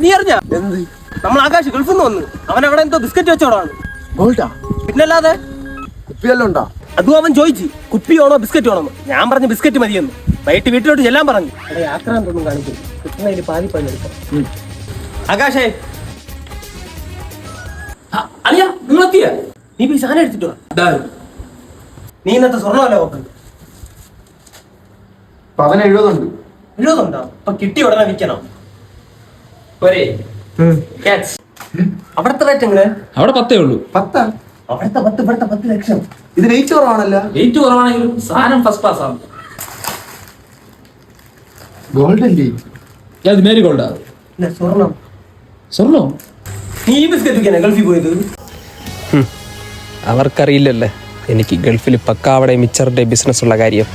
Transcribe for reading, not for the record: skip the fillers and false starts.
നീ അറിഞ്ഞ എന്ത്? നമ്മൾ ആകാശ് ഗൾഫിൽ നിന്ന് വന്നു. അവൻ അവിടെ എന്തോ ബിസ്ക്കറ്റ് വെച്ചോടാണ്. ഗോൾഡാ? പിന്നല്ലാതെ കുപ്പിയെല്ലാം ഉണ്ടാ? അതും അവൻ ചോദിച്ചു കുപ്പി വേണോ ബിസ്ക്കറ്റ് വേണോ. ഞാൻ പറഞ്ഞു ബിസ്ക്കറ്റ് മതിയെന്ന്. വൈകിട്ട് വീട്ടിലോട്ട് ചെല്ലാൻ പറഞ്ഞു. അവിടെ യാത്രാന്തൊന്നും കാണിക്കും. കിട്ടുന്നതിൽ പാതി എടുക്കാം. ആകാശേ അളിയ നിങ്ങൾ എത്തിയ? നീ പോയി സാധനം എടുത്തിട്ട് വാ. നീ ഇന്നത്തെ സ്വർണ്ണമല്ല നോക്ക്. 70 ഉണ്ട്. 70 ഉണ്ടോ? അപ്പൊ കിട്ടി ഉടനെ വിൽക്കണം. പോരെ അവിടത്തെ റേറ്റ് എങ്ങനെ? അവിടെ 10 ഉള്ളൂ. 10? അവിടത്തെ 10, ഇവിടത്തെ 10 ലക്ഷം. ഇത് വെയിറ്റ് കുറവാണല്ലോ. വെയിറ്റ് കുറവാണെങ്കിലും സാധനം ഫസ്റ്റ് ക്ലാസ് ആണ്. ഗോൾഡ് അല്ലേ? അത് മേരി ഗോൾഡാ? ഇല്ല, സ്വർണ്ണം. സ്വർണ്ണോ? നീ ഈ ബിസ്ക്കറ്റ് വിൽക്കാനാ ഗൾഫിൽ പോയത്? അവർക്കറിയില്ലല്ലേ എനിക്ക് ഗൾഫിൽ പക്കാവിടെ മിച്ചറിന്റെ ബിസിനസ് ഉള്ള കാര്യം.